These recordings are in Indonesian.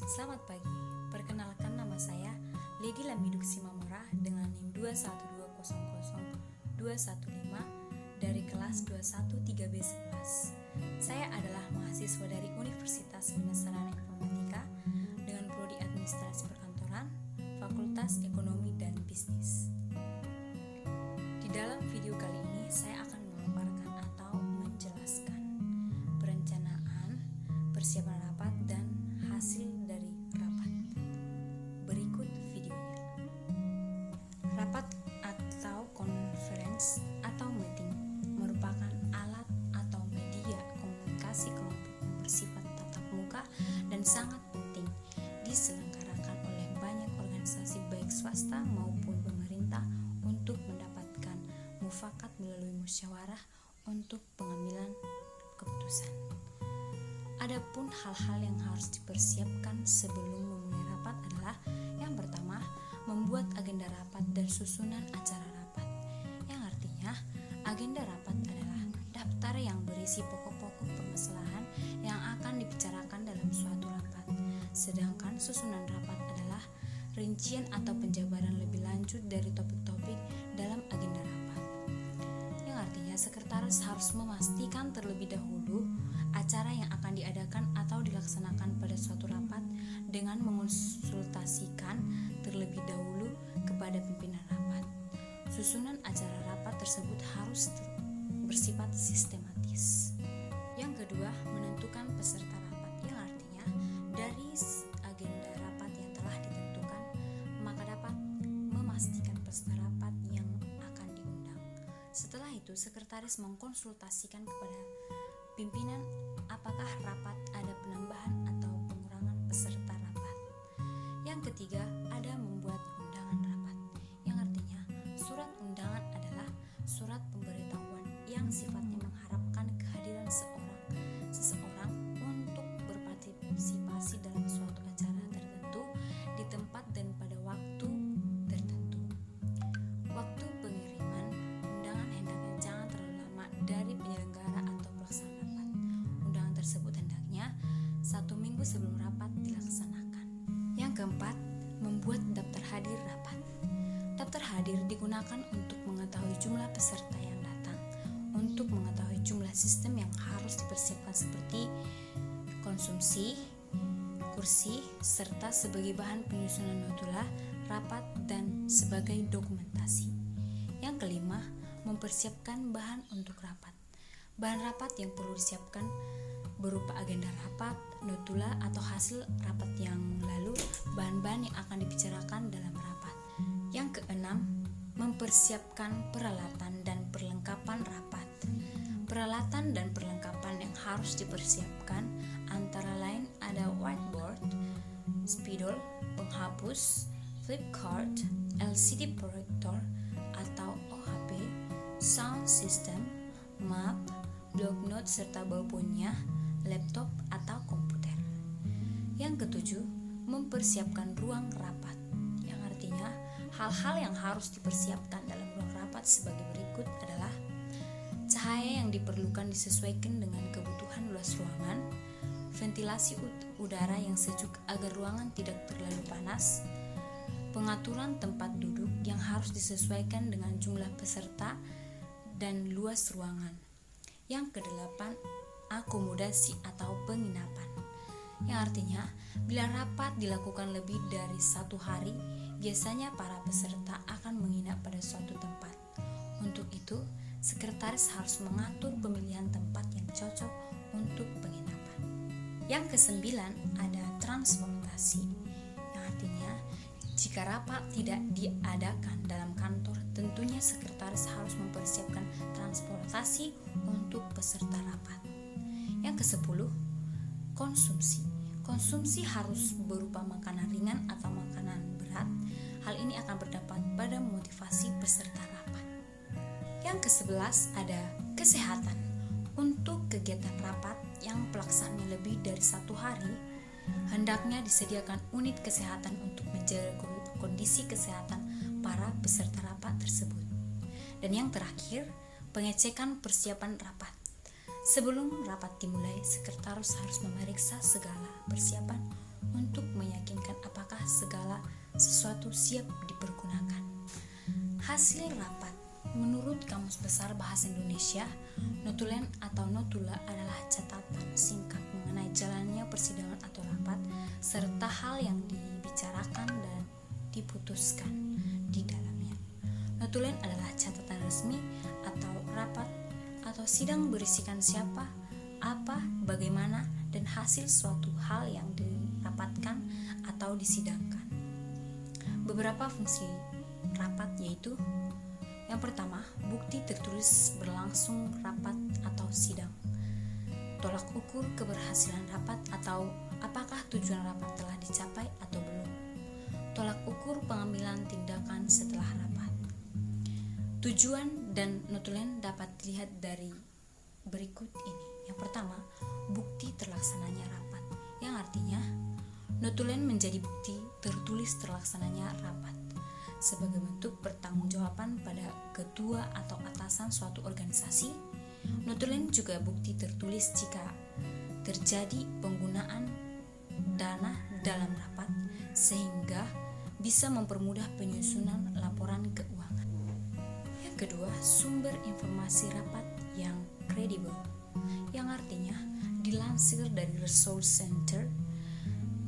Selamat pagi, perkenalkan nama saya Lady Lamiduk Simamora dengan NIM 212000215 dari kelas 213B11. Saya adalah mahasiswa dari Universitas Binasaran Informatika dengan prodi Administrasi Perkantoran, Fakultas Ekonomi dan Bisnis. Di dalam video kali ini saya akan memaparkan atau menjelaskan perencanaan, persiapan rapat, dan hasil dari rapat. Berikut videonya. Rapat atau conference atau meeting merupakan alat atau media komunikasi kelompok yang bersifat tatap muka dan sangat penting diselenggarakan oleh banyak organisasi baik swasta maupun pemerintah untuk mendapatkan mufakat melalui musyawarah untuk pengambilan keputusan. Adapun hal-hal yang harus dipersiapkan sebelum memulai rapat adalah yang pertama, membuat agenda rapat dan susunan acara rapat. Yang artinya, agenda rapat adalah daftar yang berisi pokok-pokok permasalahan yang akan dibicarakan dalam suatu rapat. Sedangkan susunan rapat adalah rincian atau penjabaran lebih lanjut dari topik-topik dalam agenda rapat. Yang artinya, sekretaris harus memastikan terlebih dahulu acara yang akan diadakan atau dilaksanakan pada suatu rapat dengan mengonsultasikan terlebih dahulu kepada pimpinan rapat. Susunan acara rapat tersebut harus bersifat sistematis. Yang kedua, menentukan peserta rapat, yang artinya dari agenda rapat yang telah ditentukan, maka dapat memastikan peserta rapat yang akan diundang. Setelah itu, sekretaris mengkonsultasikan kepada pimpinan apakah rapat ada penambahan atau pengurangan peserta rapat. Yang ketiga, ada membuat undangan rapat, yang artinya surat undangan adalah surat pemberitahuan yang sifatnya mengharapkan kehadiran seseorang untuk berpartisipasi dalam suatu acara tertentu di tempat dan pada waktu tertentu. Waktu pengiriman undangan hendaknya jangan terlalu lama dari penyelenggara atau pelaksana rapat. Undangan tersebut hendaknya 1 minggu sebelum rapat dilaksanakan. Yang keempat, membuat daftar hadir rapat. Daftar hadir digunakan untuk mengetahui jumlah peserta yang datang, untuk mengetahui jumlah sistem yang harus dipersiapkan seperti konsumsi, kursi, serta sebagai bahan penyusunan notula rapat dan sebagai dokumentasi. Yang kelima, mempersiapkan bahan untuk rapat. Bahan rapat yang perlu disiapkan berupa agenda rapat, notula atau hasil rapat yang lalu, bahan-bahan yang akan dibicarakan dalam rapat. Yang keenam, mempersiapkan peralatan dan perlengkapan rapat. Peralatan dan perlengkapan yang harus dipersiapkan antara lain ada whiteboard, spidol, penghapus, flip chart, LCD projector atau OHP, sound system, map, block note serta ballpointnya, laptop atau komputer. Yang ketujuh, mempersiapkan ruang rapat, yang artinya hal-hal yang harus dipersiapkan dalam ruang rapat sebagai berikut adalah cahaya yang diperlukan disesuaikan dengan kebutuhan luas ruangan, ventilasi udara yang sejuk agar ruangan tidak terlalu panas, pengaturan tempat duduk yang harus disesuaikan dengan jumlah peserta dan luas ruangan. Yang kedelapan, akomodasi atau penginapan, yang artinya bila rapat dilakukan lebih dari 1 hari, biasanya para peserta akan menginap pada suatu tempat. Untuk itu, sekretaris harus mengatur pemilihan tempat yang cocok untuk penginapan. Yang kesembilan, ada transportasi, yang artinya jika rapat tidak diadakan dalam kantor, tentunya sekretaris harus mempersiapkan transportasi untuk peserta rapat. Yang ke-10, konsumsi. Konsumsi harus berupa makanan ringan atau makanan berat. Hal ini akan berdampak pada motivasi peserta rapat. Yang ke-11 ada kesehatan. Untuk kegiatan rapat yang pelaksanaannya lebih dari 1 hari, hendaknya disediakan unit kesehatan untuk menjaga kondisi kesehatan para peserta rapat tersebut. Dan yang terakhir, pengecekan persiapan rapat. Sebelum rapat dimulai, sekretaris harus memeriksa segala persiapan untuk meyakinkan apakah segala sesuatu siap dipergunakan. Hasil rapat. Menurut Kamus Besar Bahasa Indonesia, notulen atau notula adalah catatan singkat mengenai jalannya persidangan atau rapat, serta hal yang dibicarakan dan diputuskan di dalamnya. Notulen adalah catatan resmi atau rapat atau sidang berisikan siapa, apa, bagaimana, dan hasil suatu hal yang dirapatkan atau disidangkan. Beberapa fungsi rapat yaitu: yang pertama, bukti tertulis berlangsung rapat atau sidang. Tolak ukur keberhasilan rapat atau apakah tujuan rapat telah dicapai atau belum. Tolak ukur pengambilan tindakan setelah rapat. Tujuan dan notulen dapat dilihat dari berikut ini. Yang pertama, bukti terlaksananya rapat, yang artinya notulen menjadi bukti tertulis terlaksananya rapat sebagai bentuk pertanggungjawaban pada ketua atau atasan suatu organisasi. Notulen juga bukti tertulis jika terjadi penggunaan dana dalam rapat sehingga bisa mempermudah penyusunan laporan keuangan. Yang kedua, sumber informasi rapat yang kredibel, yang artinya dilansir dari Resource Center.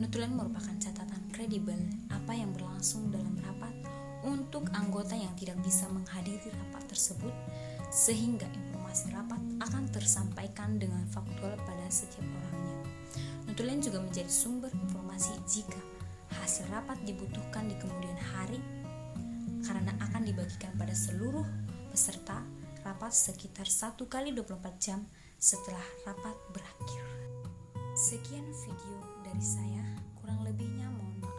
Notulen merupakan catatan kredibel apa yang berlangsung dalam rapat untuk anggota yang tidak bisa menghadiri rapat tersebut, sehingga informasi rapat akan tersampaikan dengan faktual pada setiap orangnya. Notulen juga menjadi sumber informasi jika hasil rapat dibutuhkan di kemudian hari, karena akan dibagikan pada seluruh peserta rapat sekitar 1 kali 24 jam setelah rapat berakhir. Sekian video dari saya, kurang lebihnya mohon maaf.